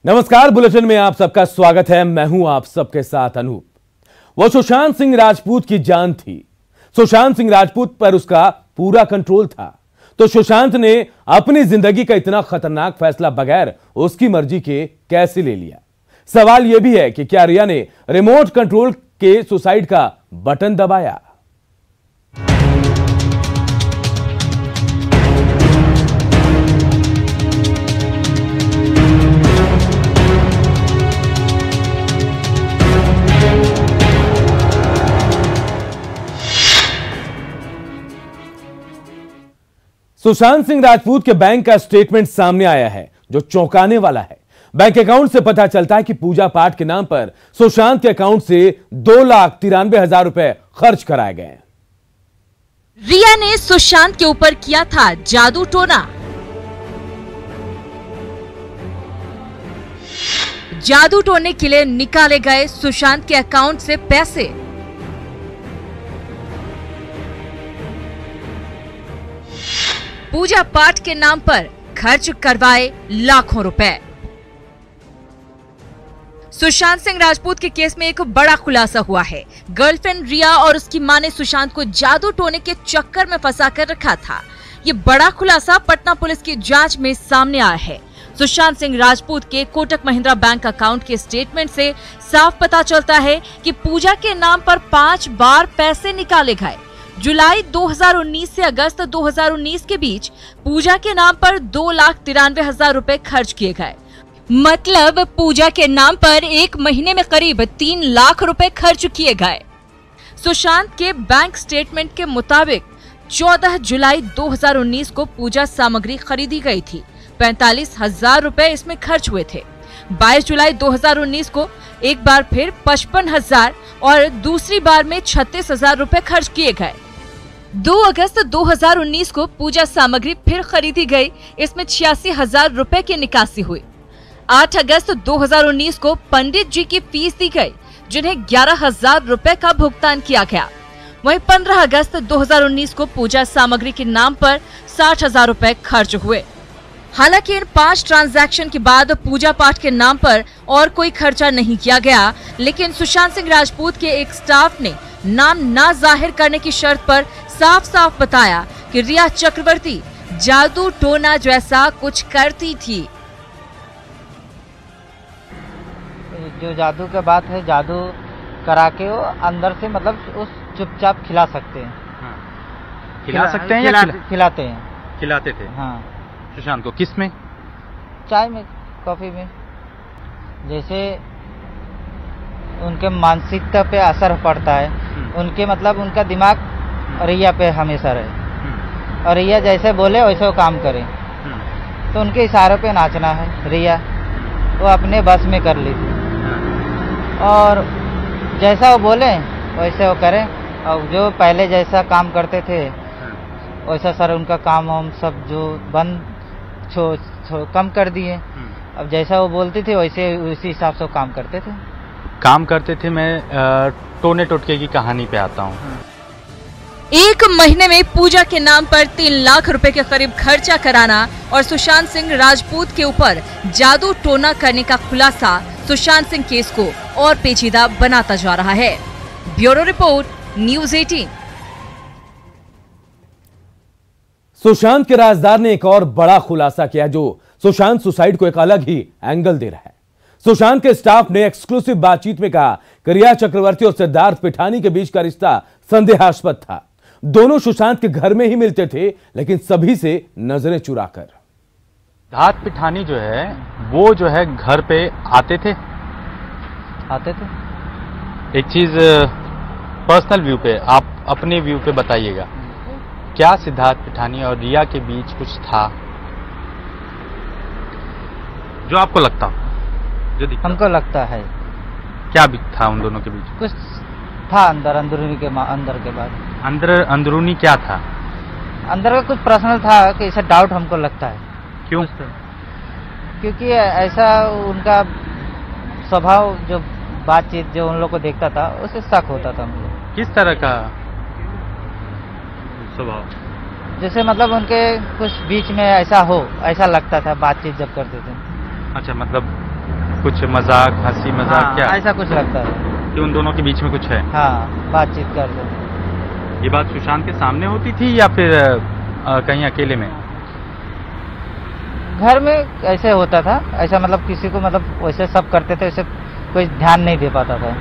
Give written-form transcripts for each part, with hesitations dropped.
नमस्कार, बुलेटिन में आप सबका स्वागत है। मैं हूं आप सबके साथ अनूप। वो सुशांत सिंह राजपूत की जान थी। सुशांत सिंह राजपूत पर उसका पूरा कंट्रोल था। तो सुशांत ने अपनी जिंदगी का इतना खतरनाक फैसला बगैर उसकी मर्जी के कैसे ले लिया? सवाल यह भी है कि क्या रिया ने रिमोट कंट्रोल के सुसाइड का बटन दबाया? सुशांत सिंह राजपूत के बैंक का स्टेटमेंट सामने आया है जो चौंकाने वाला है। बैंक अकाउंट से पता चलता है कि पूजा पाठ के नाम पर सुशांत के अकाउंट से 2,93,000 रुपए खर्च कराए गए। रिया ने सुशांत के ऊपर किया था जादू टोना। जादू टोने के लिए निकाले गए सुशांत के अकाउंट से पैसे। पूजा पाठ के नाम पर खर्च करवाए लाखों रुपए। सुशांत सिंह राजपूत के केस में एक बड़ा खुलासा हुआ है। गर्लफ्रेंड रिया और उसकी मां ने सुशांत को जादू टोने के चक्कर में फंसा कर रखा था। ये बड़ा खुलासा पटना पुलिस की जांच में सामने आया है। सुशांत सिंह राजपूत के कोटक महिंद्रा बैंक अकाउंट के स्टेटमेंट से साफ पता चलता है कि पूजा के नाम पर 5 बार पैसे निकाले गए। जुलाई 2019 से अगस्त 2019 के बीच पूजा के नाम पर 2,93,000 रुपए खर्च किए गए। मतलब पूजा के नाम पर एक महीने में करीब 3 लाख रुपए खर्च किए गए। सुशांत के बैंक स्टेटमेंट के मुताबिक 14 जुलाई 2019 को पूजा सामग्री खरीदी गई थी। 45,000 रुपए इसमें खर्च हुए थे। 22 जुलाई 2019 को एक बार फिर 55,000 और दूसरी बार में 36,000 रुपए खर्च किए गए। 2 अगस्त 2019 को पूजा सामग्री फिर खरीदी गई। इसमें 86,000 रुपए की निकासी हुई। 8 अगस्त 2019 को पंडित जी की फीस दी गई, जिन्हें 11,000 रुपए का भुगतान किया गया। वहीं 15 अगस्त 2019 को पूजा सामग्री के नाम पर 60,000 रुपए खर्च हुए। हालांकि इन 5 ट्रांजैक्शन के बाद पूजा पाठ के नाम पर और कोई खर्चा नहीं किया गया, लेकिन सुशांत सिंह राजपूत के एक स्टाफ ने नाम ना जाहिर करने की शर्त पर साफ साफ बताया कि रिया चक्रवर्ती जादू टोना जैसा कुछ करती थी। जो जादू के बात है, जादू करा के वो अंदर से मतलब उस चुपचाप खिला सकते हैं। हाँ। खिला सकते हैं या खिलाते हैं? खिलाते थे। हाँ। सुशांत को किस में? चाय में, कॉफी में। जैसे उनके मानसिकता पे असर पड़ता है, उनके मतलब उनका दिमाग रिया पे हमेशा रहे और रिया जैसे बोले वैसे वो काम करे। तो उनके इशारों पे नाचना है रिया, वो अपने बस में कर ली थी और जैसा वो बोले वैसे वो करें। और जो पहले जैसा काम करते थे वैसा सर उनका काम हम सब जो बंद कम कर दिए। अब जैसा वो बोलती थी वैसे उसी हिसाब से वो काम करते थे। मैं टोने टोटके की कहानी पे आता हूँ। एक महीने में पूजा के नाम पर 3 लाख रुपए के करीब खर्चा कराना और सुशांत सिंह राजपूत के ऊपर जादू टोना करने का खुलासा सुशांत सिंह केस को और पेचीदा बनाता जा रहा है। Bureau report, news 18। सुशांत के राजदार ने एक और बड़ा खुलासा किया जो सुशांत सुसाइड को एक अलग ही एंगल दे रहा है। सुशांत के स्टाफ ने एक्सक्लूसिव बातचीत में कहा कि रिया चक्रवर्ती और सिद्धार्थ पिठानी के बीच का रिश्ता संदेहास्पद था। दोनों सुशांत के घर में ही मिलते थे, लेकिन सभी से नजरें चुराकर। सिद्धार्थ पिठानी जो है वो जो है घर पे आते थे। एक चीज पर्सनल व्यू पे, आप अपने व्यू पे बताइएगा, क्या सिद्धार्थ पिठानी और रिया के बीच कुछ था जो आपको लगता हो? जो हमको लगता है। क्या भी था उन दोनों के बीच? कुछ था अंदरूनी के बाद। अंदरूनी क्या था? अंदर का कुछ पर्सनल था कि ऐसा डाउट हमको लगता है। क्यों? क्योंकि ऐसा उनका स्वभाव, जो बातचीत जो उन लोग को देखता था उससे शक होता था मुझे। किस तरह का स्वभाव? जैसे मतलब उनके कुछ बीच में ऐसा लगता था बातचीत जब करते थे। अच्छा, मतलब कुछ मजाक, हंसी मजाक? हाँ, क्या ऐसा कुछ लगता है कि उन दोनों के बीच में कुछ है? हाँ, बातचीत करते। ये बात सुशांत के सामने होती थी या फिर कहीं अकेले में? घर में ऐसे होता था, ऐसा मतलब किसी को मतलब वैसे सब करते थे, वैसे कोई ध्यान नहीं दे पाता था।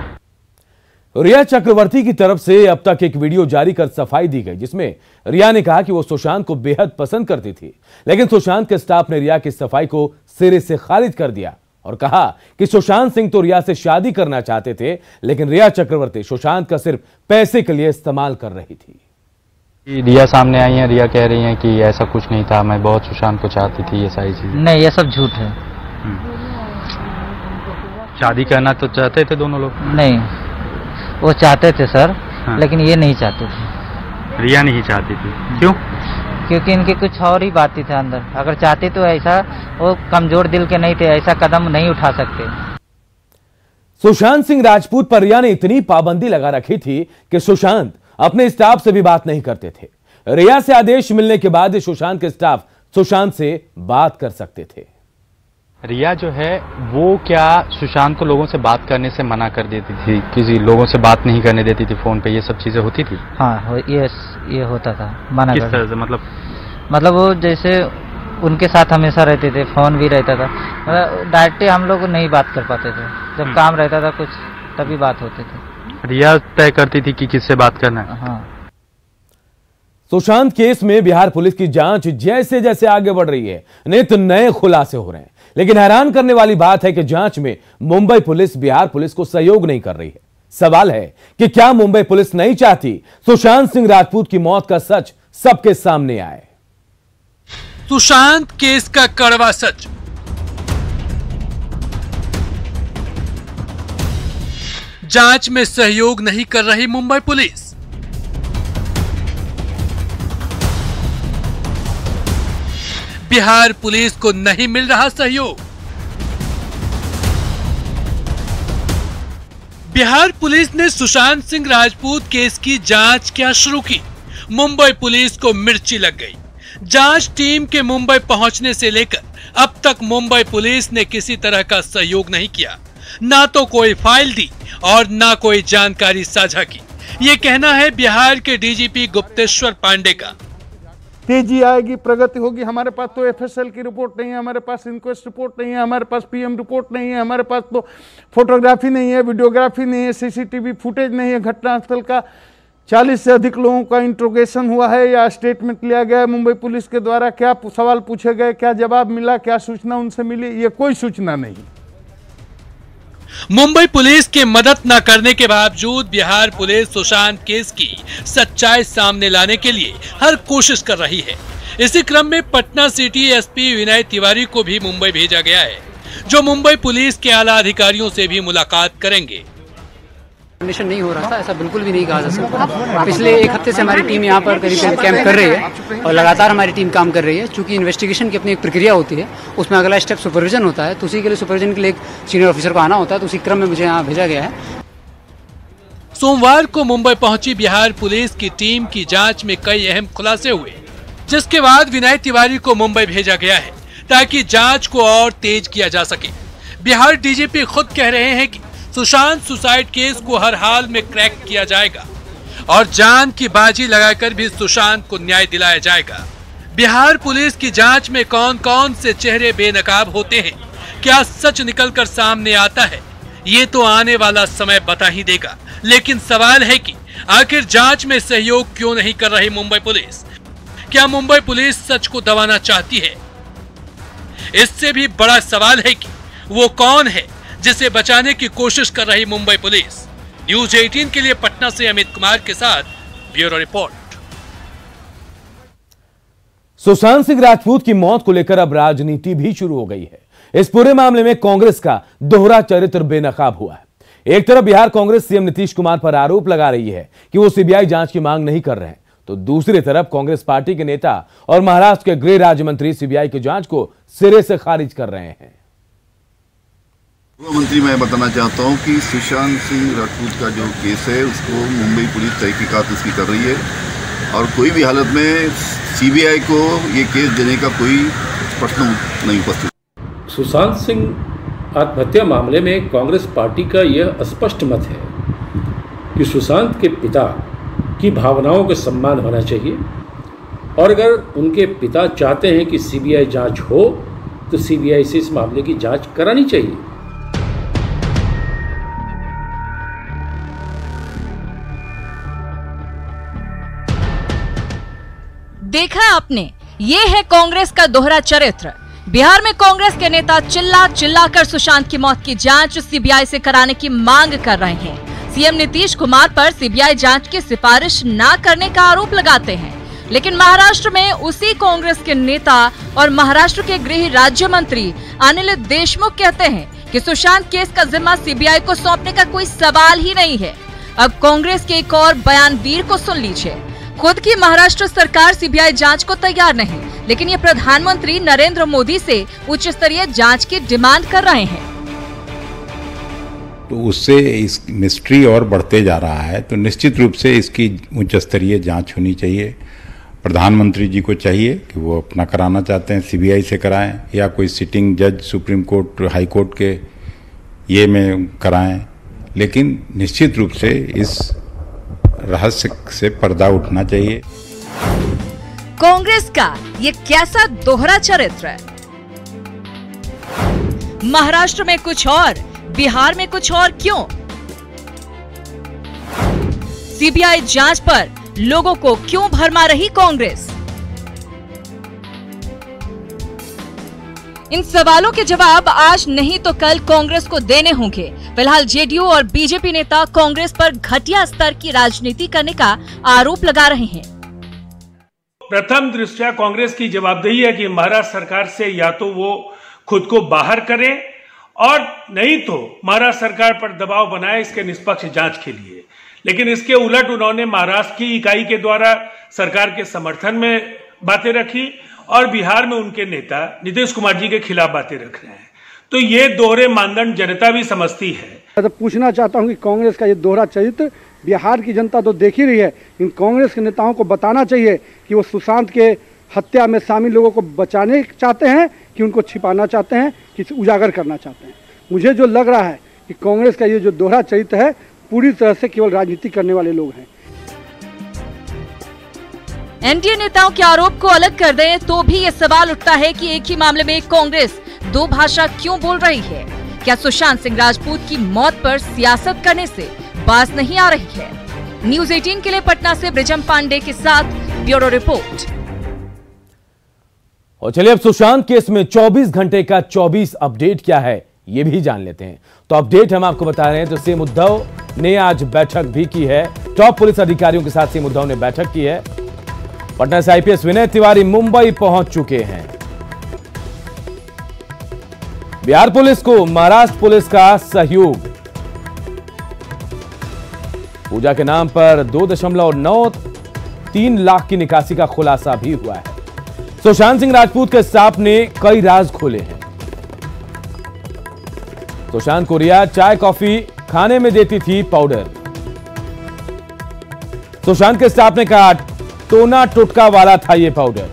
रिया चक्रवर्ती की तरफ से अब तक एक वीडियो जारी कर सफाई दी गई, जिसमें रिया ने कहा कि वो सुशांत को बेहद पसंद करती थी, लेकिन सुशांत के स्टाफ ने रिया की सफाई को सिरे से खारिज कर दिया और कहा कि सुशांत सिंह तो रिया से शादी करना चाहते थे, लेकिन रिया चक्रवर्ती सुशांत का सिर्फ पैसे के लिए इस्तेमाल कर रही थी। रिया सामने आई है, रिया कह रही है कि ऐसा कुछ नहीं था, मैं बहुत सुशांत को चाहती थी, ये सारी चीजें। नहीं, ये सब झूठ है। शादी करना तो चाहते थे दोनों लोग? नहीं, वो चाहते थे सर। हाँ। लेकिन ये नहीं चाहते थे। रिया नहीं चाहती थी, क्यों? क्योंकि इनकी कुछ और ही बातें थी अंदर। अगर चाहते तो ऐसा, वो कमजोर दिल के नहीं थे, ऐसा कदम नहीं उठा सकते। सुशांत सिंह राजपूत पर रिया ने इतनी पाबंदी लगा रखी थी कि सुशांत अपने स्टाफ से भी बात नहीं करते थे। रिया से आदेश मिलने के बाद सुशांत के स्टाफ सुशांत से बात कर सकते थे। रिया जो है वो क्या सुशांत को लोगों से बात करने से मना कर देती थी? किसी लोगों से बात नहीं करने देती थी फोन पे, ये सब चीजें होती थी? हाँ, ये होता था, मना किस कर। तरह से? मतलब वो जैसे उनके साथ हमेशा रहते थे, फोन भी रहता था, मतलब डायरेक्टली हम लोग नहीं बात कर पाते थे। जब काम रहता था कुछ, तभी बात होती थी। रिया तय करती थी कि किससे बात करना है? हाँ। सुशांत केस में बिहार पुलिस की जांच जैसे जैसे आगे बढ़ रही है, नित नए खुलासे हो रहे हैं, लेकिन हैरान करने वाली बात है कि जांच में मुंबई पुलिस बिहार पुलिस को सहयोग नहीं कर रही है। सवाल है कि क्या मुंबई पुलिस नहीं चाहती सुशांत सिंह राजपूत की मौत का सच सबके सामने आए? सुशांत केस का कड़वा सच। जांच में सहयोग नहीं कर रही मुंबई पुलिस। बिहार पुलिस को नहीं मिल रहा सहयोग। बिहार पुलिस ने सुशांत सिंह राजपूत केस की जांच क्या शुरू की? मुंबई पुलिस को मिर्ची लग गई। जांच टीम के मुंबई पहुंचने से लेकर अब तक मुंबई पुलिस ने किसी तरह का सहयोग नहीं किया, ना तो कोई फाइल दी और ना कोई जानकारी साझा की। ये कहना है बिहार के डीजीपी गुप्तेश्वर पांडे का। तेजी आएगी, प्रगति होगी। हमारे पास तो एफएसएल की रिपोर्ट नहीं है, हमारे पास इंक्वेस्ट रिपोर्ट नहीं है, हमारे पास पीएम रिपोर्ट नहीं है, हमारे पास तो फोटोग्राफी नहीं है, वीडियोग्राफी नहीं है, सीसीटीवी फुटेज नहीं है घटनास्थल का। 40 से अधिक लोगों का इंट्रोगेशन हुआ है या स्टेटमेंट लिया गया है मुंबई पुलिस के द्वारा। क्या सवाल पूछे गए, क्या जवाब मिला, क्या सूचना उनसे मिली, ये कोई सूचना नहीं। मुंबई पुलिस के मदद न करने के बावजूद बिहार पुलिस सुशांत केस की सच्चाई सामने लाने के लिए हर कोशिश कर रही है। इसी क्रम में पटना सिटी एसपी विनय तिवारी को भी मुंबई भेजा गया है, जो मुंबई पुलिस के आला अधिकारियों से भी मुलाकात करेंगे। कोऑर्डिनेशन नहीं हो रहा था, ऐसा बिल्कुल भी नहीं कहा जा सकता। पिछले एक हफ्ते से हमारी टीम यहाँ पर करीब कैंप कर रही है और लगातार हमारी टीम काम कर रही है। चूंकि इन्वेस्टिगेशन की अपनी एक प्रक्रिया होती है, उसमें अगला स्टेप सुपरविजन होता है, तो उसी के लिए सुपरविजन के लिए एक सीनियर ऑफिसर को आना होता है, तो उसी क्रम में मुझे यहाँ भेजा गया है। सोमवार को मुंबई पहुंची बिहार पुलिस की टीम की जांच में कई अहम खुलासे हुए, जिसके बाद विनय तिवारी को मुंबई भेजा गया है ताकि जांच को और तेज किया जा सके। बिहार डीजीपी खुद कह रहे हैं कि सुशांत सुसाइड केस को हर हाल में क्रैक किया जाएगा और जान की बाजी लगाकर भी सुशांत को न्याय दिलाया जाएगा। बिहार पुलिस की जांच में कौन कौन से चेहरे बेनकाब होते हैं, क्या सच निकलकर सामने आता है, ये तो आने वाला समय बता ही देगा। लेकिन सवाल है कि आखिर जांच में सहयोग क्यों नहीं कर रही मुंबई पुलिस? क्या मुंबई पुलिस सच को दबाना चाहती है? इससे भी बड़ा सवाल है कि वो कौन है जिसे बचाने की कोशिश कर रही मुंबई पुलिस। न्यूज 18 के लिए पटना से अमित कुमार के साथ ब्यूरो रिपोर्ट। सुशांत सिंह राजपूत की मौत को लेकर अब राजनीति भी शुरू हो गई है। इस पूरे मामले में कांग्रेस का दोहरा चरित्र बेनकाब हुआ है। एक तरफ बिहार कांग्रेस सीएम नीतीश कुमार पर आरोप लगा रही है कि वो सीबीआई जांच की मांग नहीं कर रहे हैं, तो दूसरी तरफ कांग्रेस पार्टी के नेता और महाराष्ट्र के गृह राज्य मंत्री सीबीआई की जांच को सिरे से खारिज कर रहे हैं। मंत्री, मैं बताना चाहता हूं कि सुशांत सिंह राजपूत का जो केस है उसको मुंबई पुलिस तहकीकात उसकी कर रही है और कोई भी हालत में सीबीआई को ये केस देने का कोई प्रश्न नहीं उपस्थित। सुशांत सिंह आत्महत्या मामले में कांग्रेस पार्टी का यह स्पष्ट मत है कि सुशांत के पिता की भावनाओं का सम्मान होना चाहिए और अगर उनके पिता चाहते हैं कि सीबीआई जांच हो तो सीबीआई से इस मामले की जांच करानी चाहिए। देखा आपने, ये है कांग्रेस का दोहरा चरित्र। बिहार में कांग्रेस के नेता चिल्ला चिल्ला कर सुशांत की मौत की जांच सीबीआई से कराने की मांग कर रहे हैं। सीएम नीतीश कुमार पर सीबीआई जांच की सिफारिश न करने का आरोप लगाते हैं, लेकिन महाराष्ट्र में उसी कांग्रेस के नेता और महाराष्ट्र के गृह राज्य मंत्री अनिल देशमुख कहते हैं कि सुशांत केस का जिम्मा सीबीआई को सौंपने का कोई सवाल ही नहीं है। अब कांग्रेस के एक और बयानवीर को सुन लीजिए। खुद की महाराष्ट्र सरकार सीबीआई जांच को तैयार नहीं, लेकिन ये प्रधानमंत्री नरेंद्र मोदी से उच्च स्तरीय जांच की डिमांड कर रहे हैं। तो उससे इस मिस्ट्री और बढ़ते जा रहा है, तो निश्चित रूप से इसकी उच्च स्तरीय जांच होनी चाहिए। प्रधानमंत्री जी को चाहिए कि वो अपना कराना चाहते हैं सीबीआई से कराएं या कोई सिटिंग जज सुप्रीम कोर्ट हाई कोर्ट के ये में कराएं, लेकिन निश्चित रूप से इस रहस्य से पर्दा उठना चाहिए। कांग्रेस का ये कैसा दोहरा चरित्र है? महाराष्ट्र में कुछ और, बिहार में कुछ और क्यों? सीबीआई जांच पर लोगों को क्यों भरमा रही कांग्रेस? इन सवालों के जवाब आज नहीं तो कल कांग्रेस को देने होंगे। फिलहाल जेडीयू और बीजेपी नेता कांग्रेस पर घटिया स्तर की राजनीति करने का आरोप लगा रहे हैं। प्रथम दृष्टया कांग्रेस की जवाबदेही है कि महाराष्ट्र सरकार से या तो वो खुद को बाहर करें और नहीं तो महाराष्ट्र सरकार पर दबाव बनाए इसके निष्पक्ष जांच के लिए। लेकिन इसके उलट उन्होंने महाराष्ट्र की इकाई के द्वारा सरकार के समर्थन में बातें रखी और बिहार में उनके नेता नीतीश कुमार जी के खिलाफ बातें रख रहे हैं। तो ये दोहरे मानदंड जनता भी समझती है। मैं तो पूछना चाहता हूं कि कांग्रेस का ये दोहरा चरित्र बिहार की जनता तो देख ही रही है। इन कांग्रेस के नेताओं को बताना चाहिए कि वो सुशांत के हत्या में शामिल लोगों को बचाने चाहते हैं कि उनको छिपाना चाहते हैं कि उजागर करना चाहते हैं। मुझे जो लग रहा है कि कांग्रेस का ये जो दोहरा चरित्र है पूरी तरह से केवल राजनीति करने वाले लोग हैं। एनडीए नेताओं के आरोप को अलग कर दें तो भी ये सवाल उठता है कि एक ही मामले में कांग्रेस दो भाषा क्यों बोल रही है? क्या सुशांत सिंह राजपूत की मौत पर सियासत करने से बात नहीं आ रही है? न्यूज़ 18 के लिए पटना से ब्रिजम पांडे के साथ ब्यूरो रिपोर्ट। और चलिए अब सुशांत केस में 24 घंटे का 24 अपडेट क्या है ये भी जान लेते हैं। तो अपडेट हम आपको बता रहे हैं। तो सीएम उद्धव ने आज बैठक भी की है। टॉप पुलिस अधिकारियों के साथ सीएम उद्धव ने बैठक की है। पटना से आईपीएस विनय तिवारी मुंबई पहुंच चुके हैं। बिहार पुलिस को महाराष्ट्र पुलिस का सहयोग। पूजा के नाम पर 2.93 लाख की निकासी का खुलासा भी हुआ है। सुशांत सिंह राजपूत के स्टाफ ने कई राज खोले हैं। सुशांत को रिया चाय कॉफी खाने में देती थी पाउडर। सुशांत के स्टाफ ने कहा टोना टुटका वाला था ये पाउडर।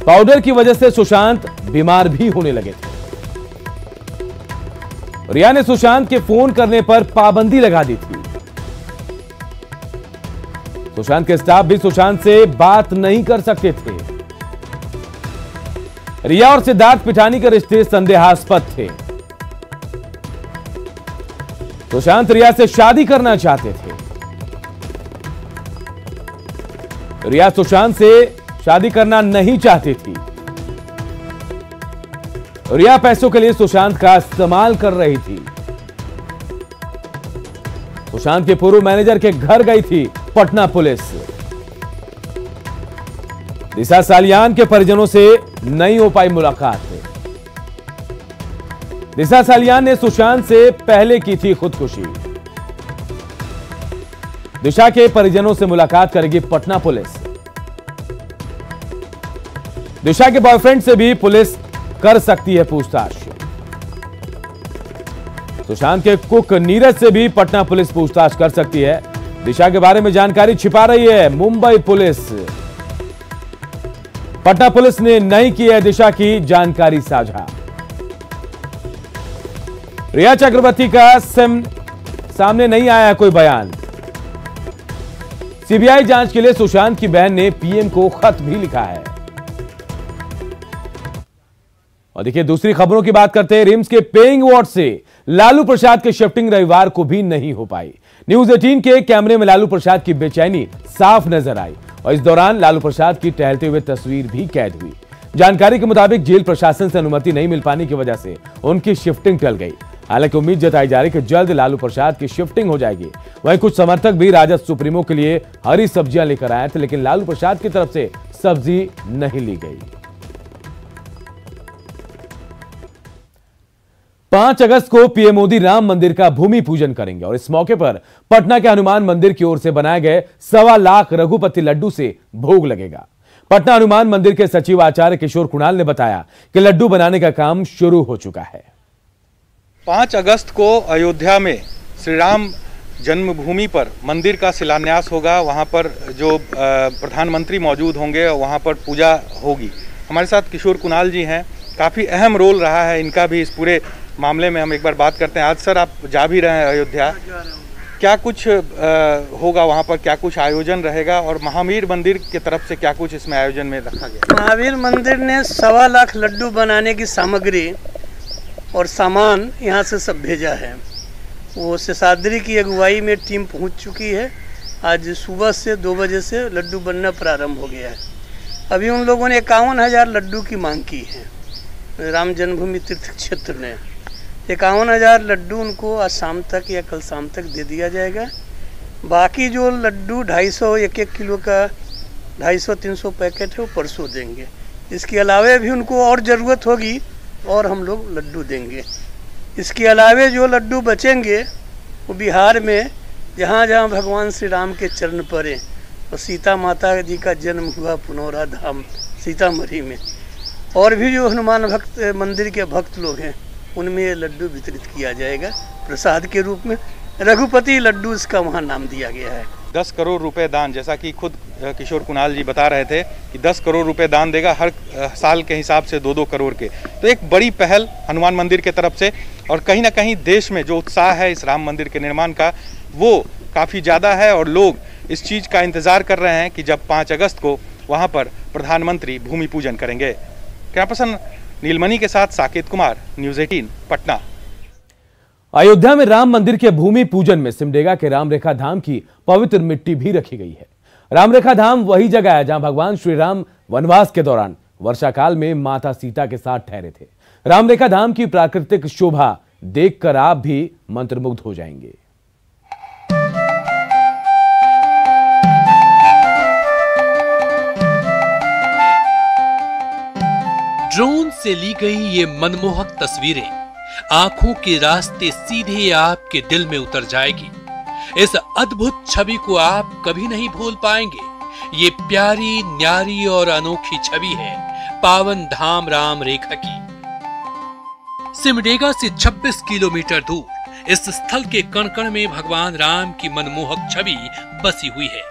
पाउडर की वजह से सुशांत बीमार भी होने लगे थे। रिया ने सुशांत के फोन करने पर पाबंदी लगा दी थी। सुशांत के स्टाफ भी सुशांत से बात नहीं कर सकते थे। रिया और सिद्धार्थ पिठानी के रिश्ते संदेहास्पद थे। सुशांत रिया से शादी करना चाहते थे। रिया सुशांत से शादी करना नहीं चाहती थी। रिया पैसों के लिए सुशांत का इस्तेमाल कर रही थी। सुशांत के पूर्व मैनेजर के घर गई थी पटना पुलिस। दिशा सालियान के परिजनों से नहीं हो पाई मुलाकात। दिशा सालियान ने सुशांत से पहले की थी खुदकुशी। दिशा के परिजनों से मुलाकात करेगी पटना पुलिस। दिशा के बॉयफ्रेंड से भी पुलिस कर सकती है पूछताछ। सुशांत के कुक नीरज से भी पटना पुलिस पूछताछ कर सकती है। दिशा के बारे में जानकारी छिपा रही है मुंबई पुलिस। पटना पुलिस ने नहीं की है दिशा की जानकारी साझा। रिया चक्रवर्ती का सामने नहीं आया कोई बयान। सीबीआई जांच के लिए सुशांत की बहन ने पीएम को खत भी लिखा है। और देखिए दूसरी खबरों की बात करते हैं। रिम्स के पेइंग वार्ड से लालू प्रसाद की शिफ्टिंग रविवार को भी नहीं हो पाई। न्यूज 18 के कैमरे में लालू प्रसाद की बेचैनी साफ नजर आई और इस दौरान लालू प्रसाद की टहलते हुए तस्वीर भी कैद हुई। जानकारी के मुताबिक जेल प्रशासन से अनुमति नहीं मिल पाने की वजह से उनकी शिफ्टिंग टल गई। हालांकि उम्मीद जताई जा रही कि जल्द लालू प्रसाद की शिफ्टिंग हो जाएगी। वहीं कुछ समर्थक भी राजद सुप्रीमो के लिए हरी सब्जियां लेकर आए थे, लेकिन लालू प्रसाद की तरफ से सब्जी नहीं ली गई। 5 अगस्त को पीएम मोदी राम मंदिर का भूमि पूजन करेंगे और इस मौके पर पटना के हनुमान मंदिर की ओर से बनाए गए 1.25 लाख रघुपति लड्डू से भोग लगेगा। पटना हनुमान मंदिर के सचिव आचार्य किशोर कुणाल ने बताया कि लड्डू बनाने का काम शुरू हो चुका है। 5 अगस्त को अयोध्या में श्री राम जन्मभूमि पर मंदिर का शिलान्यास होगा। वहां पर जो प्रधानमंत्री मौजूद होंगे और वहां पर पूजा होगी। हमारे साथ किशोर कुणाल जी हैं। काफ़ी अहम रोल रहा है इनका भी इस पूरे मामले में। हम एक बार बात करते हैं। आज सर आप जा भी रहे हैं अयोध्या, क्या कुछ होगा वहाँ पर, क्या कुछ आयोजन रहेगा और महावीर मंदिर की तरफ से क्या कुछ इसमें आयोजन में रखा गया? महावीर मंदिर ने 1.25 लाख लड्डू बनाने की सामग्री और सामान यहाँ से सब भेजा है। वो शेषाद्री की अगुवाई में टीम पहुँच चुकी है। आज सुबह से 2 बजे से लड्डू बनना प्रारंभ हो गया है। अभी उन लोगों ने 51,000 लड्डू की मांग की है। राम जन्मभूमि तीर्थ क्षेत्र ने 51,000 लड्डू उनको आज शाम तक या कल शाम तक दे दिया जाएगा। बाकी जो लड्डू 250 1-1 किलो का 250-300 पैकेट है वो परसों देंगे। इसके अलावे भी उनको और ज़रूरत होगी और हम लोग लड्डू देंगे। इसके अलावे जो लड्डू बचेंगे वो बिहार में जहाँ जहाँ भगवान श्री राम के चरण पड़े और सीता माता जी का जन्म हुआ पुनौरा धाम सीतामढ़ी में, और भी जो हनुमान भक्त मंदिर के भक्त लोग हैं उनमें ये लड्डू वितरित किया जाएगा प्रसाद के रूप में। रघुपति लड्डू इसका वहाँ नाम दिया गया है। 10 करोड़ रुपए दान, जैसा कि खुद किशोर कुणाल जी बता रहे थे कि 10 करोड़ रुपए दान देगा हर साल के हिसाब से 2-2 करोड़ के। तो एक बड़ी पहल हनुमान मंदिर के तरफ से, और कहीं ना कहीं देश में जो उत्साह है इस राम मंदिर के निर्माण का वो काफ़ी ज़्यादा है और लोग इस चीज़ का इंतज़ार कर रहे हैं कि जब 5 अगस्त को वहाँ पर प्रधानमंत्री भूमि पूजन करेंगे। कैमरा पर्सन नीलमणि के साथ साकेत कुमार, न्यूज़ 18 पटना। अयोध्या में राम मंदिर के भूमि पूजन में सिमडेगा के रामरेखा धाम की पवित्र मिट्टी भी रखी गई है। रामरेखा धाम वही जगह है जहां भगवान श्री राम वनवास के दौरान वर्षा काल में माता सीता के साथ ठहरे थे। रामरेखा धाम की प्राकृतिक शोभा देखकर आप भी मंत्रमुग्ध हो जाएंगे। ड्रोन से ली गई ये मनमोहक तस्वीरें आंखों के रास्ते सीधे आपके दिल में उतर जाएगी। इस अद्भुत छवि को आप कभी नहीं भूल पाएंगे। ये प्यारी, न्यारी और अनोखी छवि है पावन धाम राम रेखा की। सिमडेगा से 26 किलोमीटर दूर इस स्थल के कण कण में भगवान राम की मनमोहक छवि बसी हुई है।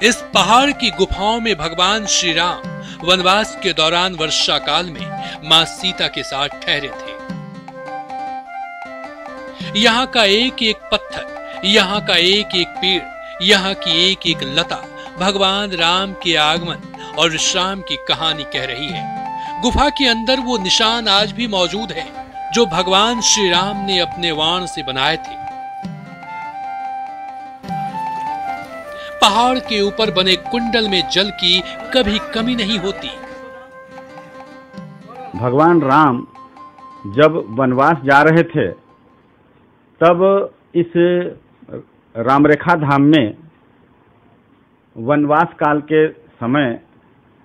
इस पहाड़ की गुफाओं में भगवान श्री राम वनवास के दौरान वर्षा काल में मां सीता के साथ ठहरे थे। यहाँ का एक एक पत्थर, यहाँ का एक एक पेड़, यहाँ की एक एक लता भगवान राम के आगमन और विश्राम की कहानी कह रही है। गुफा के अंदर वो निशान आज भी मौजूद है जो भगवान श्री राम ने अपने वाण से बनाए थे। पहाड़ के ऊपर बने कुंडल में जल की कभी कमी नहीं होती। भगवान राम जब वनवास जा रहे थे तब इस रामरेखा धाम में वनवास काल के समय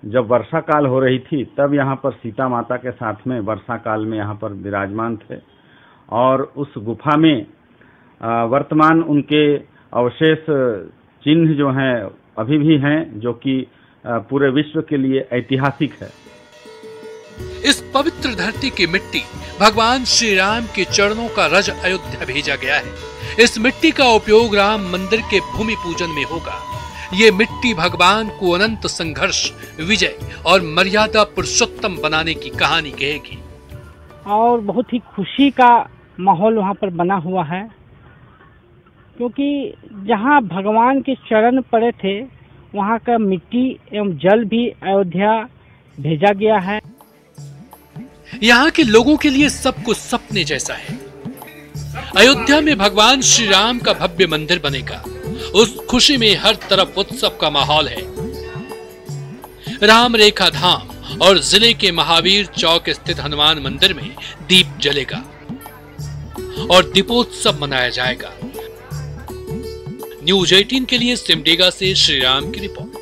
जब वर्षा काल हो रही थी तब यहाँ पर सीता माता के साथ में वर्षा काल में यहाँ पर विराजमान थे, और उस गुफा में वर्तमान उनके अवशेष चिन्ह जो हैं अभी भी हैं, जो कि पूरे विश्व के लिए ऐतिहासिक है। इस पवित्र धरती की मिट्टी भगवान श्री राम के चरणों का रज अयोध्या भेजा गया है। इस मिट्टी का उपयोग राम मंदिर के भूमि पूजन में होगा। ये मिट्टी भगवान को अनंत संघर्ष, विजय और मर्यादा पुरुषोत्तम बनाने की कहानी कहेगी। और बहुत ही खुशी का माहौल वहाँ पर बना हुआ है, क्योंकि जहाँ भगवान के चरण पड़े थे वहाँ का मिट्टी एवं जल भी अयोध्या भेजा गया है। यहाँ के लोगों के लिए सब कुछ सपने जैसा है। अयोध्या में भगवान श्री राम का भव्य मंदिर बनेगा। उस खुशी में हर तरफ उत्सव का माहौल है। राम रेखा धाम और जिले के महावीर चौक स्थित हनुमान मंदिर में दीप जलेगा और दीपोत्सव मनाया जाएगा। न्यूज 18 के लिए सिमडेगा से श्रीराम की रिपोर्ट।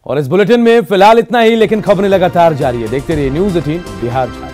और इस बुलेटिन में फिलहाल इतना ही, लेकिन खबरें लगातार जारी है। देखते रहिए न्यूज 18 बिहार झारखंड।